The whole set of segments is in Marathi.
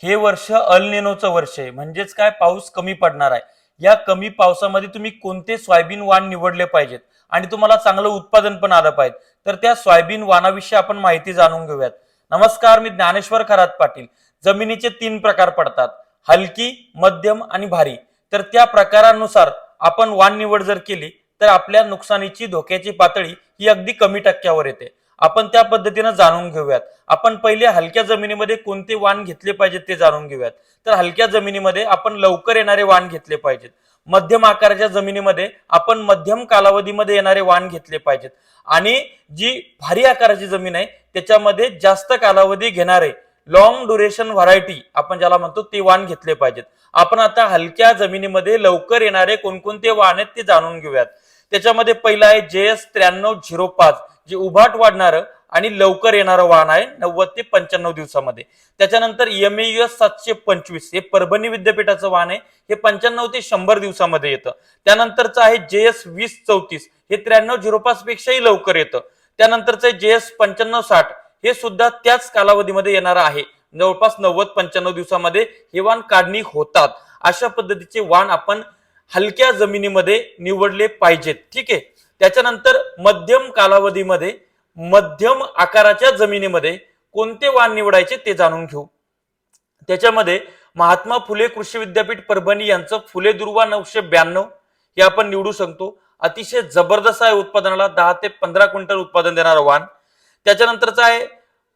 हे वर्ष अल निनोचं वर्ष आहे, म्हणजेच काय, पाऊस कमी पडणार आहे. या कमी पावसामध्ये तुम्ही कोणते सोयाबीन वाण निवडले पाहिजेत आणि तुम्हाला चांगलं उत्पादन पण आलं पाहिजे. तर त्या सोयाबीन वाणाविषयी आपण माहिती जाणून घेऊयात. नमस्कार, मी ज्ञानेश्वर खरात पाटील. जमिनीचे 3 प्रकार पडतात: हलकी, मध्यम आणि भारी. तर त्या प्रकारानुसार आपण वाण निवड जर केली तर आपल्या नुकसानीची, धोक्याची पातळी ही अगदी कमी टक्क्यावर येते. आपण त्या पद्धतीने जाणून घेऊयात. आपण पहिले हलक्या जमिनीमध्ये कोणते वाण घेतले पाहिजेत ते जाणून घेऊयात. तर हलक्या जमिनीमध्ये आपण लवकर येणारे वाण घेतले पाहिजेत. मध्यम आकाराच्या जमिनीमध्ये आपण मध्यम कालावधीमध्ये येणारे वाण घेतले पाहिजेत. आणि जी भारी आकाराची जमीन आहे त्याच्यामध्ये जास्त कालावधी घेणारे लॉंग ड्युरेशन व्हरायटी आपण ज्याला म्हणतो ते वाण घेतले पाहिजेत. आपण आता हलक्या जमिनीमध्ये लवकर येणारे कोणकोणते वाण आहेत ते जाणून घेऊयात. त्याच्यामध्ये पहिलं आहे JS 9305, जे उभाट वाढणारं आणि लवकर येणारं वाहन आहे 90 ते 95 दिवसामध्ये. त्याच्यानंतर MEUS 725, हे परभणी विद्यापीठाचं वाहन आहे, हे 95 ते 100 दिवसामध्ये येतं. त्यानंतरचं आहे JS 2034, हे 9305 पेक्षाही लवकर येतं. त्यानंतरचं आहे JS 9560, हे सुद्धा त्याच कालावधीमध्ये येणारं आहे, जवळपास 90-95 दिवसामध्ये हे वाण काढणी होतात. अशा पद्धतीचे वाण आपण हलक्या जमिनीमध्ये निवडले पाहिजेत. ठीक आहे. त्याच्यानंतर मध्यम कालावधीमध्ये, मध्यम आकाराच्या जमिनीमध्ये कोणते वाण निवडायचे ते जाणून घेऊ. त्याच्यामध्ये महात्मा फुले कृषी विद्यापीठ परभणी यांचं फुले दुर्वा 992 हे आपण निवडू शकतो. अतिशय जबरदस्त आहे, उत्पादनाला 10 ते 15 क्विंटल उत्पादन देणारं वाण. त्याच्यानंतरचं आहे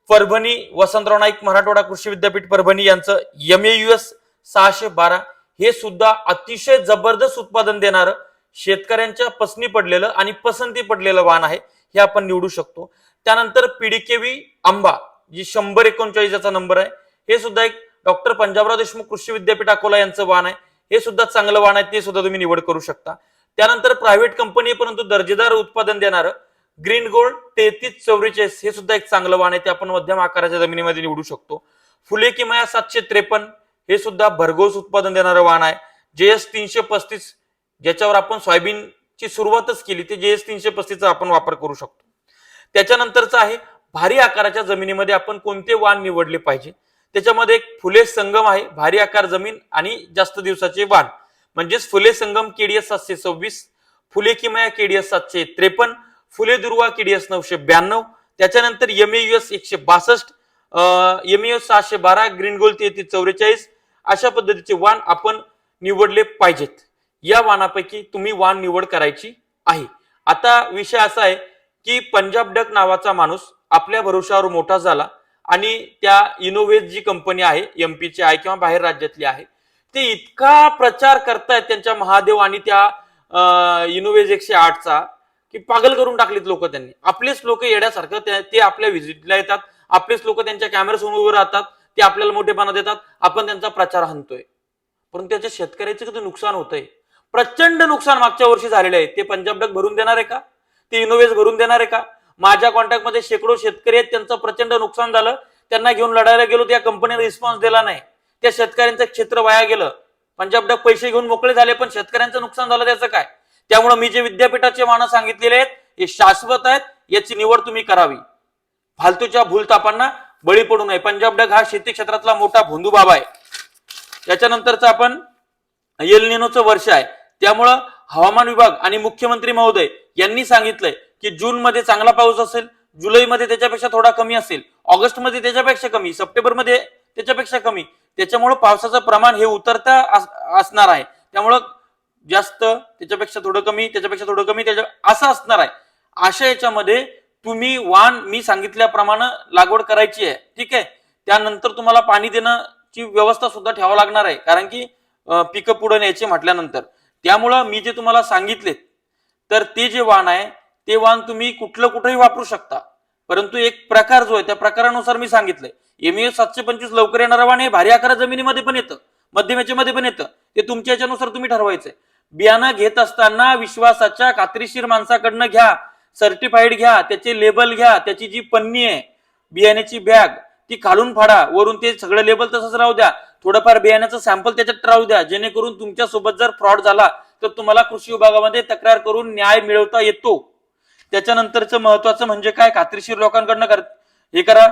परभणी वसंतराव नाईक मराठवाडा कृषी विद्यापीठ परभणी यांचं MEUS 612, हे सुद्धा अतिशय जबरदस्त उत्पादन देणारं, शेतकऱ्यांच्या पसंती पडलेलं आणि पसंती पडलेलं वाण आहे, हे आपण निवडू शकतो. त्यानंतर PDKV आंबा, जी 149चा नंबर आहे, हे सुद्धा एक डॉक्टर पंजाबराव देशमुख कृषी विद्यापीठ अकोला यांचं वाण आहे, हे सुद्धा चांगलं वाण आहे, ते सुद्धा तुम्ही निवड करू शकता. त्यानंतर प्रायव्हेट कंपनी परंतु दर्जेदार उत्पादन देणारं ग्रीन गोल्ड 3344, हे सुद्धा एक चांगलं वाण आहे, ते आपण मध्यम आकाराच्या जमिनीमध्ये निवडू शकतो. फुले किमया 753, हे सुद्धा भरघोस उत्पादन देणारं वाण आहे. JS 335, ज्याच्यावर आपण सोयाबीनची सुरुवातच केली, ते JS 335 चा आपण वापर करू शकतो. त्याच्यानंतरचं आहे भारी आकाराच्या जमिनीमध्ये आपण कोणते वाण निवडले पाहिजे. त्याच्यामध्ये एक फुले संगम आहे, भारी आकार जमीन आणि जास्त दिवसाचे वाण, म्हणजेच फुले संगम KDS 726, फुले किमया KDS 753, फुले दुर्वा KDS 992. त्याच्यानंतर MEUS 162, MEUS 612, ग्रीन गोल्ड 3344, अशा पद्धतीचे वाण आपण निवडले पाहिजेत. या वाणापैकी तुम्ही वाण निवड करायची आहे. आता विषय असा आहे की पंजाब डक नावाचा माणूस आपल्या भरोशावर मोठा झाला आणि त्या इनोव्हेज जी कंपनी आहे, MP ची आहे किंवा बाहेर राज्यातली आहे, ते इतका प्रचार करतायत त्यांच्या महादेव आणि त्या इनोव्हेज 108चा, की पागल करून टाकलेत लोक त्यांनी. आपलेच लोक येड्यासारखं ते आपल्या व्हिजिटला येतात, आपलेच लोक त्यांच्या कॅमेऱ्यासमोर उभे राहतात, ते आपल्याला मोठेपणा देतात, आपण त्यांचा प्रचार हाणतोय, परंतु त्याच्या शेतकऱ्याचं किती नुकसान होतंय, प्रचंड नुकसान मागच्या वर्षी झालेलं आहे. ते पंजाब डक भरून देणार आहे का? ते इनोव्हेज भरून देणार आहे का? माझ्या कॉन्टॅक्ट मध्ये शेकडो शेतकरी आहेत, त्यांचं प्रचंड नुकसान झालं, त्यांना घेऊन लढायला गेलो, त्या कंपनीने रिस्पॉन्स दिला नाही, त्या शेतकऱ्यांचं क्षेत्र वाया गेलं. पंजाब डक पैसे घेऊन मोकळे झाले, पण शेतकऱ्यांचं नुकसान झालं, त्याचं काय? त्यामुळे मी जे विद्यापीठाचे वाण सांगितलेले आहेत हे शाश्वत आहेत, याची निवड तुम्ही करावी. फालतूच्या भूलतापांना बळी पडू नये. पंजाब डक हा शेती क्षेत्रातला मोठा भोंदू बाबा आहे. त्याच्यानंतरचं आपण एल निनोचं वर्ष आहे, त्यामुळं हवामान विभाग आणि मुख्यमंत्री महोदय यांनी सांगितलंय की जून मध्ये चांगला पाऊस असेल, जुलै मध्ये त्याच्यापेक्षा थोडा कमी असेल, ऑगस्ट मध्ये त्याच्यापेक्षा कमी, सप्टेंबर मध्ये त्याच्यापेक्षा कमी. त्याच्यामुळे पावसाचं प्रमाण हे उतरता असणार आहे. त्यामुळं जास्त, त्याच्यापेक्षा थोडं कमी, त्याच्यापेक्षा थोडं कमी, असं असणार आहे. अशा याच्यामध्ये तुम्ही वाण मी सांगितल्याप्रमाणे लागवड करायची आहे. ठीक आहे. त्यानंतर तुम्हाला पाणी देण्याची व्यवस्था सुद्धा ठेवावं लागणार आहे, कारण की पिकं पुढे न्यायचे म्हटल्यानंतर. त्यामुळं मी जे तुम्हाला सांगितले, तर ते जे वाण आहे ते वाण तुम्ही कुठलंही वापरू शकता, परंतु एक प्रकार जो आहे त्या प्रकारानुसार मी सांगितलंय. MEUS 725 लवकर येणारं वाण हे भारी आकाराच्या जमिनीमध्ये पण येतं, मध्यम याच्यामध्ये पण येतं, ते तुमच्या याच्यानुसार तुम्ही ठरवायचंय. बियाणं घेत असताना विश्वासाच्या खात्रीशीर माणसाकडनं घ्या, सर्टिफाईड घ्या, त्याचे लेबल घ्या, त्याची जी पन्नी आहे बियाण्याची बॅग ती खालून फाडा, वरून ते सगळं लेबल तसंच राहू द्या, थोडंफार बियाण्याचं सॅम्पल त्याच्यात राहू द्या, जेणेकरून तुमच्या सोबत जर फ्रॉड झाला तर तुम्हाला कृषी विभागामध्ये तक्रार करून न्याय मिळवता येतो. त्याच्यानंतरचं महत्वाचं म्हणजे काय, खात्रीशीर लोकांकडनं हे करा.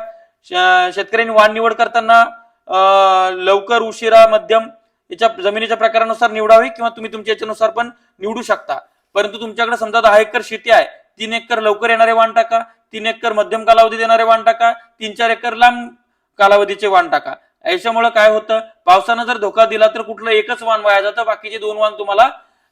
शेतकऱ्यांनी वाण निवड करताना लवकर उशिरा मध्यम याच्या जमिनीच्या प्रकारानुसार निवडावी किंवा तुम्ही तुमच्या याच्यानुसार पण निवडू शकता. परंतु तुमच्याकडे समजा 10 एकर शेती आहे, 3 एकर लवकर येणारे वाण टाका, 3 एकर मध्यम कालावधी देणारे वाण टाका, 3-4 एकर लांब कालावधीचे वाण टाका. याच्यामुळे काय होतं, पावसानं जर धोका दिला तर कुठलं एकच वाण वाया जातं, बाकीचे 2 वाण तुम्हाला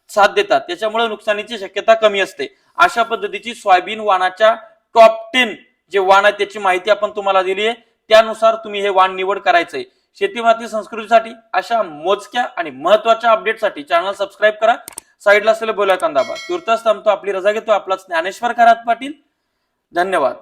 साथ देतात. त्याच्यामुळे नुकसानीची शक्यता कमी असते. अशा पद्धतीची सोयाबीन वाणाच्या टॉप 10 जे वाण आहे त्याची माहिती आपण तुम्हाला दिली आहे. त्यानुसार तुम्ही हे वाण निवड करायचंय. शेती माती संस्कृतीसाठी अशा मोजक्या आणि महत्वाच्या अपडेटसाठी चॅनल सबस्क्राईब करा. साईडला असलेले बेल आयकॉन दाबा. तुर्तास थांबतो, आपली रजा घेतो. आपला ज्ञानेश्वर खरात पाटील. धन्यवाद.